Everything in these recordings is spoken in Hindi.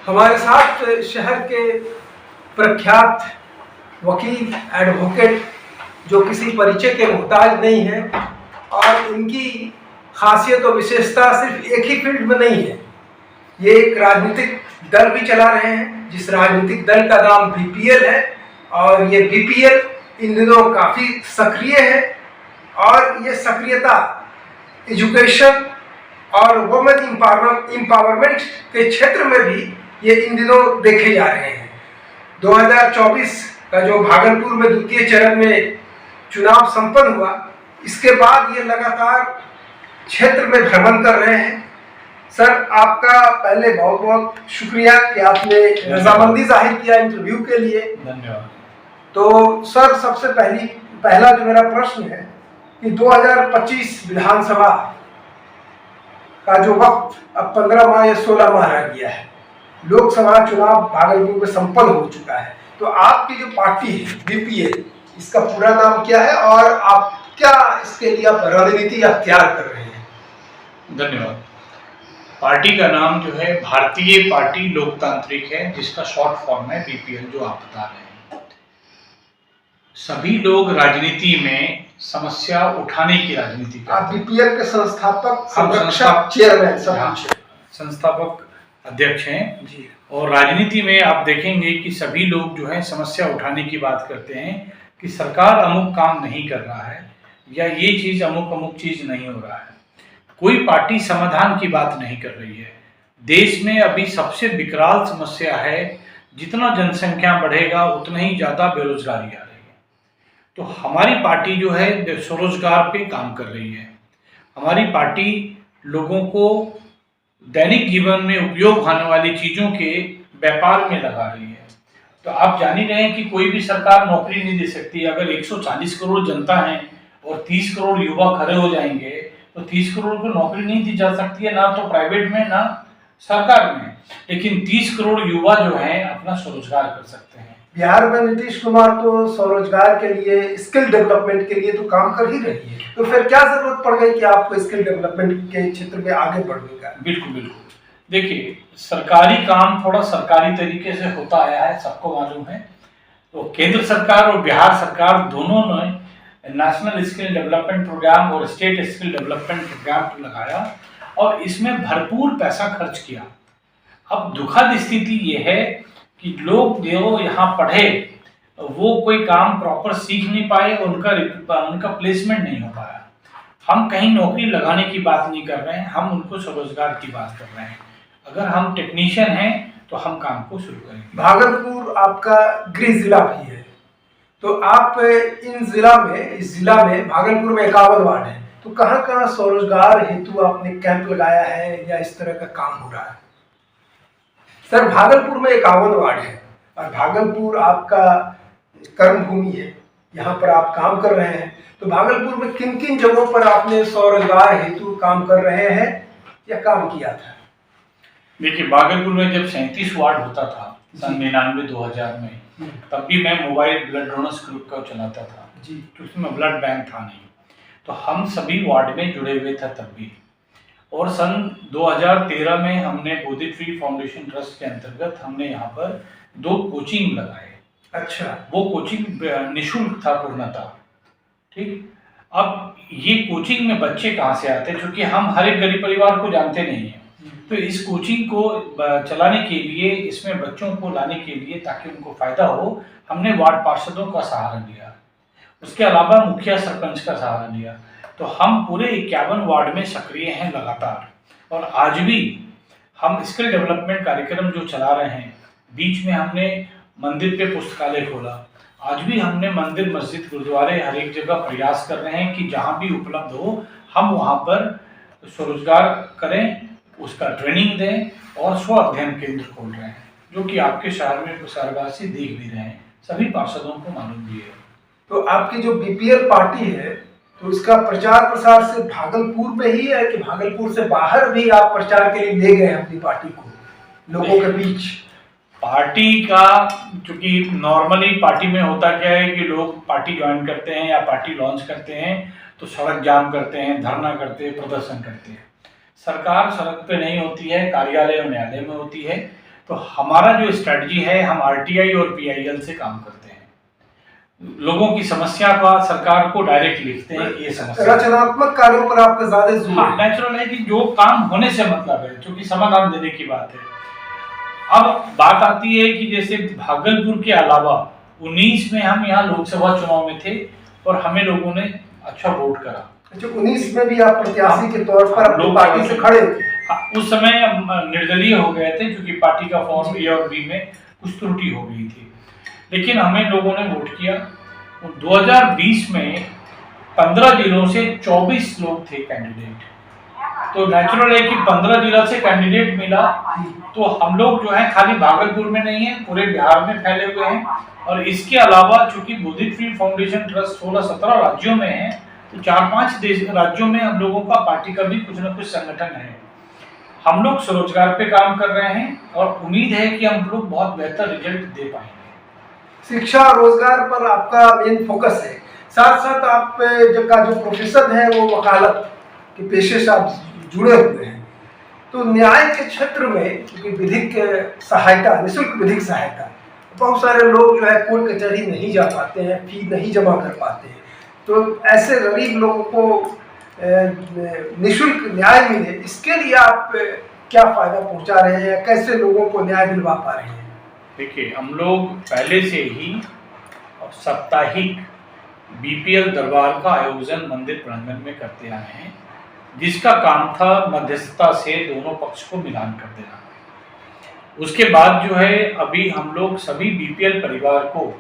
हमारे साथ शहर के प्रख्यात वकील एडवोकेट जो किसी परिचय के मोहताज नहीं है और इनकी खासियत और विशेषता सिर्फ एक ही फील्ड में नहीं है। ये एक राजनीतिक दल भी चला रहे हैं जिस राजनीतिक दल का नाम बीपीएल है और ये बीपीएल इन दिनों काफ़ी सक्रिय है और ये सक्रियता एजुकेशन और वुमेन एम्पावरमेंट के क्षेत्र में भी ये इन दिनों देखे जा रहे हैं। 2024 का जो भागलपुर में द्वितीय चरण में चुनाव संपन्न हुआ, इसके बाद ये लगातार क्षेत्र में भ्रमण कर रहे हैं। सर, आपका पहले बहुत बहुत शुक्रिया कि आपने रजामंदी जाहिर किया इंटरव्यू के लिए। धन्यवाद। तो सर, सबसे पहला जो मेरा प्रश्न है कि 2025 विधानसभा का जो वक्त अब 15 माह या 16 माह रह गया है, लोकसभा चुनाव भागलपुर में संपन्न हो चुका है, तो आपकी जो पार्टी है बीपीएल, इसका पूरा नाम क्या है और आप क्या इसके लिए आप रणनीति अख्तियार कर रहे हैं? धन्यवाद। पार्टी का नाम जो है भारतीय पार्टी लोकतांत्रिक है, जिसका शॉर्ट फॉर्म है बीपीएल, जो आप बता रहे हैं। सभी लोग राजनीति में समस्या उठाने की राजनीति करते हैं। आप बीपीएल के संस्थापक, संरक्षक, चेयरमैन, संस्थापक अध्यक्ष हैं जी। और राजनीति में आप देखेंगे कि सभी लोग जो है समस्या उठाने की बात करते हैं कि सरकार अमुक काम नहीं कर रहा है या ये चीज़ अमुक चीज़ नहीं हो रहा है। कोई पार्टी समाधान की बात नहीं कर रही है। देश में अभी सबसे विकराल समस्या है, जितना जनसंख्या बढ़ेगा उतना ही ज़्यादा बेरोजगारी आ रही है। तो हमारी पार्टी जो है स्वरोजगार पे काम कर रही है। हमारी पार्टी लोगों को दैनिक जीवन में उपयोग होने वाली चीज़ों के व्यापार में लगा रही है। तो आप जान ही रहे हैं कि कोई भी सरकार नौकरी नहीं दे सकती। अगर 140 करोड़ जनता है और 30 करोड़ युवा खड़े हो जाएंगे तो 30 करोड़ को नौकरी नहीं दी जा सकती है, ना तो प्राइवेट में ना सरकार में। लेकिन 30 करोड़ युवा जो हैं अपना स्वरोजगार कर सकते हैं। बिहार में नीतीश कुमार तो स्वरोजगार के लिए, स्किल डेवलपमेंट के लिए तो काम कर ही रही है, तो फिर क्या जरूरत पड़ गई कि आपको स्किल डेवलपमेंट के क्षेत्र में आगे बढ़ने का? बिल्कुल। देखिए, सरकारी काम थोड़ा सरकारी तरीके से होता आया है, सबको मालूम है। तो केंद्र सरकार और बिहार सरकार दोनों ने नेशनल स्किल डेवलपमेंट प्रोग्राम और स्टेट स्किल डेवलपमेंट प्रोग्राम लगाया और इसमें भरपूर पैसा खर्च किया। अब दुखद स्थिति ये है कि लोग जो यहाँ पढ़े वो कोई काम प्रॉपर सीख नहीं पाए, उनका प्लेसमेंट नहीं हो पाया। हम कहीं नौकरी लगाने की बात नहीं कर रहे हैं, हम उनको स्वरोजगार की बात कर रहे हैं। अगर हम टेक्नीशियन हैं तो हम काम को शुरू करेंगे। भागलपुर आपका गृह जिला भी है, तो आप इस जिला में भागलपुर में 51 वार्ड है, तो कहाँ कहाँ स्वरोजगार हेतु आपने कैंप लगाया है या इस तरह का काम हो रहा है? सर, भागलपुर में 51 वार्ड है और भागलपुर आपका कर्मभूमि है, यहाँ पर आप काम कर रहे हैं, तो भागलपुर में किन किन जगहों पर आपने स्वरोजगार हेतु काम कर रहे हैं या काम किया था? देखिए, भागलपुर में जब 37 वार्ड होता था सन 99-2000 में, तब भी मैं मोबाइल ब्लड डोनर्स ग्रुप का चलाता था जी, तो उसमें ब्लड बैंक था नहीं, तो हम सभी वार्ड में जुड़े हुए थे तब भी। और सन 2013 में हमने बोधित फ्री फाउंडेशन ट्रस्ट के अंतर्गत हमने यहाँ पर 2 कोचिंग लगाए। अच्छा। वो कोचिंग निःशुल्क था पूर्णतः, ठीक। अब ये कोचिंग में बच्चे कहाँ से आते हैं, क्योंकि हम हर एक गरीब परिवार को जानते नहीं हैं, तो इस कोचिंग को चलाने के लिए, इसमें बच्चों को लाने के लिए ताकि उनको फायदा हो, हमने वार्ड पार्षदों का सहारा लिया, उसके अलावा मुखिया सरपंच का सहारा लिया। तो हम पूरे 51 वार्ड में सक्रिय हैं लगातार, और आज भी हम स्किल डेवलपमेंट कार्यक्रम जो चला रहे हैं। बीच में हमने मंदिर पे पुस्तकालय खोला, आज भी हमने मंदिर, मस्जिद, गुरुद्वारे हर एक जगह प्रयास कर रहे हैं कि जहाँ भी उपलब्ध हो हम वहाँ पर स्वरोजगार करें, उसका ट्रेनिंग दें और स्व अध्ययन केंद्र खोल रहे हैं, जो कि आपके शहर में शहरवासी देख भी रहे हैं, सभी पार्षदों को मालूम भी है। तो आपकी जो बीपीएल पार्टी है, तो उसका प्रचार प्रसार से भागलपुर में ही है कि भागलपुर से बाहर भी आप प्रचार के लिए ले गए अपनी पार्टी को लोगों के बीच? पार्टी का, क्योंकि नॉर्मली पार्टी में होता क्या है कि लोग पार्टी ज्वाइन करते हैं या पार्टी लॉन्च करते हैं तो सड़क जाम करते हैं, धरना करते हैं, प्रदर्शन करते हैं। सरकार सड़क पे नहीं होती है, कार्यालय और न्यायालय में होती है। तो हमारा जो स्ट्रेटजी है, हम आरटीआई और पीआईएल से काम करते हैं, लोगों की समस्या का सरकार को डायरेक्ट लिखते हैं। ये समस्या रचनात्मक कार्यों पर आपका ज्यादा जोर है। नेचुरल है कि जो काम होने से मतलब है, क्योंकि समाधान देने की बात है। अब बात आती है कि जैसे भागलपुर के अलावा 19 में हम यहाँ लोकसभा चुनाव में थे और हमें लोगों ने अच्छा वोट करा। अच्छा, 19 में भी आप प्रत्याशी के तौर पर अपनी पार्टी से खड़े थे? उस समय हम निर्दलीय हो गए थे क्योंकि पार्टी का फॉर्म ए और बी में कुछ त्रुटि हो गई थी, लेकिन हमें लोगों ने वोट किया। 2020 में 15 जिलों से 24 लोग थे कैंडिडेट, तो नेचुरल है कि 15 जिला से कैंडिडेट मिला। तो हम लोग जो है खाली भागलपुर में नहीं है, पूरे बिहार में फैले हुए हैं। और इसके अलावा चूंकि बुद्धिस्ट फील्ड फाउंडेशन ट्रस्ट 16-17 राज्यों में है, तो 4-5 राज्यों में हम लोगों का पार्टी का भी कुछ न कुछ संगठन है। हम लोग स्वरोजगार पे काम कर रहे हैं और उम्मीद है कि हम लोग बहुत बेहतर रिजल्ट दे पाएंगे। शिक्षा और रोजगार पर आपका मेन फोकस है, साथ साथ आप का जो प्रोफेशन है वो वकालत के पेशे से आप जुड़े हुए हैं। तो न्याय के क्षेत्र में क्योंकि विधिक सहायता, निःशुल्क विधिक सहायता, बहुत सारे लोग जो है कोर्ट कचहरी नहीं जा पाते हैं, फी नहीं जमा कर पाते हैं। तो ऐसे गरीब लोगों को निःशुल्क न्याय मिले, इसके लिए आप क्या फायदा पहुंचा रहे हैं, कैसे लोगों को न्याय दिलवा पा रहे हैं? देखिए, हम लोग पहले से ही साप्ताहिक बीपीएल दरबार का आयोजन मंदिर प्रांगण में करते आए हैं, जिसका काम था मध्यस्थता से दोनों पक्ष को मिलान कर देना। उसके बाद जो है अभी हम लोग सभी बीपीएल परिवार को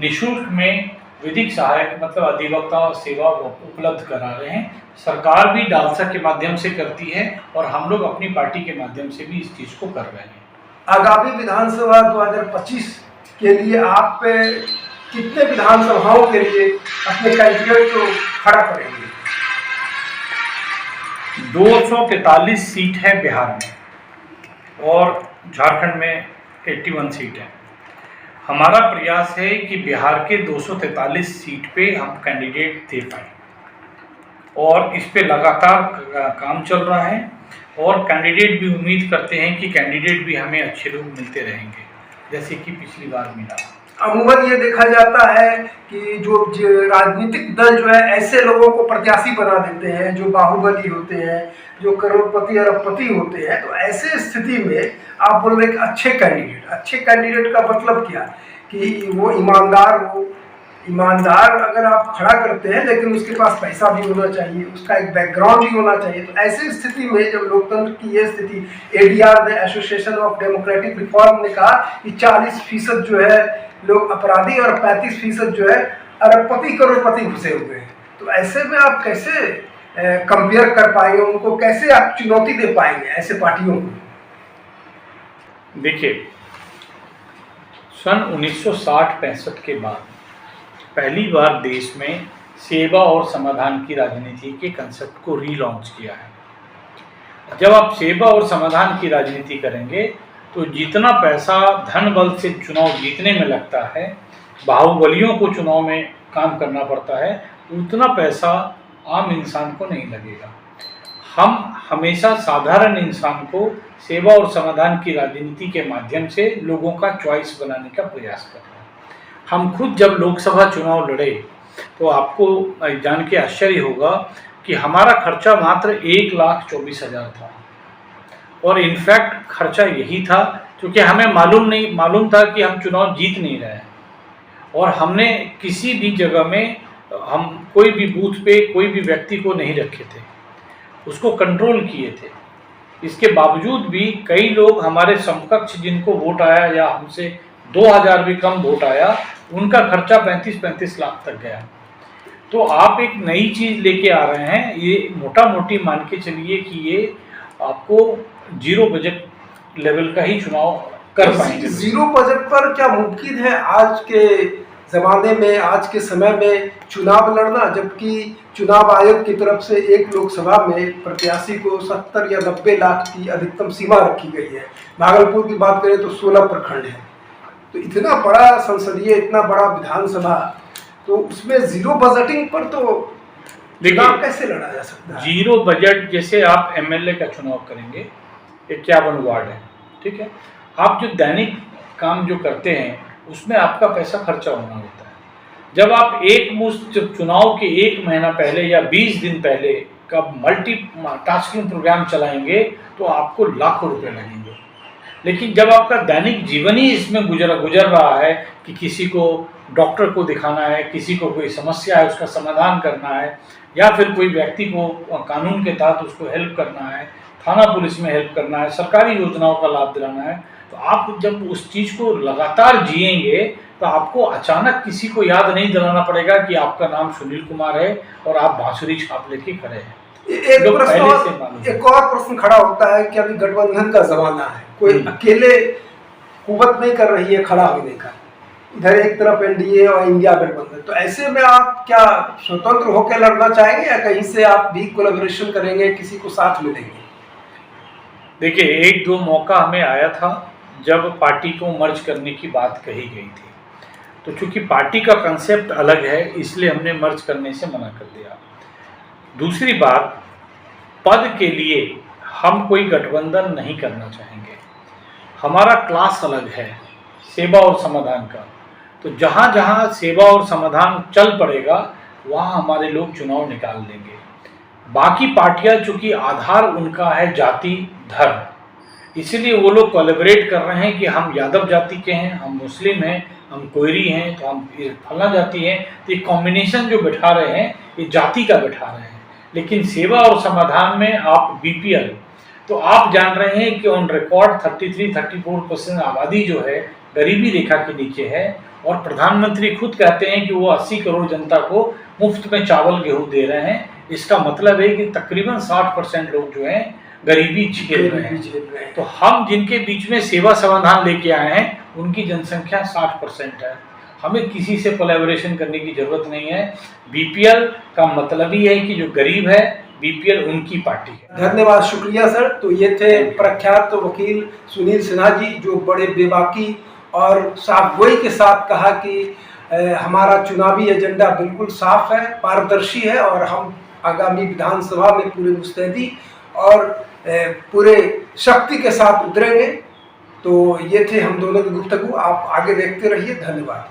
निःशुल्क में विधिक सहायक मतलब अधिवक्ता सेवा उपलब्ध करा रहे हैं। सरकार भी डालसा के माध्यम से करती है और हम लोग अपनी पार्टी के माध्यम से भी इस चीज को कर रहे हैं। आगामी विधानसभा 2025 के लिए आप कितने विधानसभाओं के लिए अपने कैंडिडेट को खड़ा करेंगे? 243 सीट है बिहार में और झारखंड में 81 सीट है। हमारा प्रयास है कि बिहार के 243 सीट पे हम कैंडिडेट दे पाए और इस पे लगातार काम चल रहा है और कैंडिडेट भी उम्मीद करते हैं कि कैंडिडेट भी हमें अच्छे लोग मिलते रहेंगे, जैसे कि पिछली बार मिला। अमूमन ये देखा जाता है कि जो राजनीतिक दल जो है ऐसे लोगों को प्रत्याशी बना देते हैं जो बाहुबली होते हैं, जो करोड़पति अरबपति होते हैं। तो ऐसे स्थिति में आप बोल रहे हैं अच्छे कैंडिडेट का मतलब क्या कि वो ईमानदार हो। ईमानदार अगर आप खड़ा करते हैं लेकिन उसके पास पैसा भी होना चाहिए, उसका एक बैकग्राउंड भी होना चाहिए। तो ऐसी स्थिति में जब लोकतंत्र की ये स्थिति, ADR the association of democratic reform ने कहा कि 40% जो है लोग अपराधी और 35% जो है अरबपति करोड़पति घुसे हुए हैं, तो ऐसे में आप कैसे कंपेयर कर पाएंगे उनको, कैसे आप चुनौती दे पाएंगे ऐसे पार्टियों को? देखिए, सन 1960-65 के बाद पहली बार देश में सेवा और समाधान की राजनीति के कंसेप्ट को रीलॉन्च किया है। जब आप सेवा और समाधान की राजनीति करेंगे तो जितना पैसा धन बल से चुनाव जीतने में लगता है, बाहुबलियों को चुनाव में काम करना पड़ता है, उतना पैसा आम इंसान को नहीं लगेगा। हम हमेशा साधारण इंसान को सेवा और समाधान की राजनीति के माध्यम से लोगों का चॉइस बनाने का प्रयास कर रहे हैं। हम खुद जब लोकसभा चुनाव लड़े तो आपको जान के आश्चर्य होगा कि हमारा खर्चा मात्र 1,24,000 था और इनफैक्ट खर्चा यही था क्योंकि हमें मालूम था कि हम चुनाव जीत नहीं रहे हैं और हमने किसी भी जगह में हम कोई भी बूथ पे कोई भी व्यक्ति को नहीं रखे थे, उसको कंट्रोल किए थे। इसके बावजूद भी कई लोग हमारे समकक्ष जिनको वोट आया या हमसे 2,000 भी कम वोट आया, उनका खर्चा 35-35 लाख तक गया। तो आप एक नई चीज़ लेके आ रहे हैं, ये मोटा मोटी मान के चलिए कि ये आपको जीरो बजट लेवल का ही चुनाव कर पाएंगे। जीरो बजट पर क्या मुमकिन है आज के ज़माने में, आज के समय में चुनाव लड़ना, जबकि चुनाव आयोग की तरफ से एक लोकसभा में प्रत्याशी को 70 या 90 लाख की अधिकतम सीमा रखी गई है। भागलपुर की बात करें तो 16 प्रखंड है, तो इतना बड़ा संसदीय, इतना बड़ा विधानसभा, तो उसमें जीरो बजटिंग पर तो चुनाव कैसे लड़ा जा सकता है? जीरो बजट, जैसे आप एमएलए का चुनाव करेंगे, 51 वार्ड है, ठीक है, आप जो दैनिक काम जो करते हैं उसमें आपका पैसा खर्चा होना होता है। जब आप एक मुश्त जब चुनाव के 1 महीना पहले या 20 दिन पहले का मल्टी टास्किंग प्रोग्राम चलाएंगे तो आपको लाखों रुपए लगेंगे। लेकिन जब आपका दैनिक जीवन ही इसमें गुजर रहा है कि किसी को डॉक्टर को दिखाना है, किसी को कोई समस्या है उसका समाधान करना है, या फिर कोई व्यक्ति को कानून के तहत उसको हेल्प करना है, थाना पुलिस में हेल्प करना है, सरकारी योजनाओं का लाभ दिलाना है, तो आप जब उस चीज़ को लगातार जिएंगे तो आपको अचानक किसी को याद नहीं दिलाना पड़ेगा कि आपका नाम सुनील कुमार है और आप बांसुरी छाप लेके खड़े हैं। एक और प्रश्न खड़ा होता है कि अभी गठबंधन का जमाना है, कोई अकेले कुवत नहीं कर रही है खड़ा होने का, इधर एक तरफ एनडीए और इंडिया गठबंधन, तो ऐसे में आप क्या स्वतंत्र होकर लड़ना चाहेंगे या कहीं से आप भी कोलैबोरेशन करेंगे, किसी को साथ में लेंगे? देखिए, 1-2 मौका हमें आया था जब पार्टी को मर्ज करने की बात कही गई थी, तो चूंकि पार्टी का कंसेप्ट अलग है इसलिए हमने मर्ज करने से मना कर दिया। दूसरी बात, पद के लिए हम कोई गठबंधन नहीं करना चाहेंगे। हमारा क्लास अलग है सेवा और समाधान का, तो जहाँ जहाँ सेवा और समाधान चल पड़ेगा वहाँ हमारे लोग चुनाव निकाल लेंगे। बाकी पार्टियां चूंकि आधार उनका है जाति धर्म, इसीलिए वो लोग कोलैबोरेट कर रहे हैं कि हम यादव जाति के हैं, हम मुस्लिम हैं, हम कोयरी हैं, तो हम फला जाति हैं, तो ये कॉम्बिनेशन जो बैठा रहे हैं ये जाति का बैठा रहे हैं। लेकिन सेवा और समाधान में आप बीपीएल, तो आप जान रहे हैं कि ऑन रिकॉर्ड 33-34% आबादी जो है गरीबी रेखा के नीचे है, और प्रधानमंत्री खुद कहते हैं कि वो 80 करोड़ जनता को मुफ्त में चावल गेहूँ दे रहे हैं। इसका मतलब है कि तकरीबन 60% लोग जो हैं गरीबी झेल रहे हैं। तो हम जिनके बीच में सेवा समाधान लेके आए हैं उनकी जनसंख्या 60% है। हमें किसी से कोलैबोरेशन करने की जरूरत नहीं है। बीपीएल का मतलब ही है कि जो गरीब है बीपीएल उनकी पार्टी है। धन्यवाद, शुक्रिया सर। तो ये थे प्रख्यात वकील सुनील सिन्हा जी, जो बड़े बेबाकी और साफगोई के साथ कहा कि हमारा चुनावी एजेंडा बिल्कुल साफ है, पारदर्शी है, और हम आगामी विधानसभा में पूरे मुस्तैदी और पूरे शक्ति के साथ उतरेंगे। तो ये थे हम दोनों की गुफ्तगू। आप आगे देखते रहिए। धन्यवाद।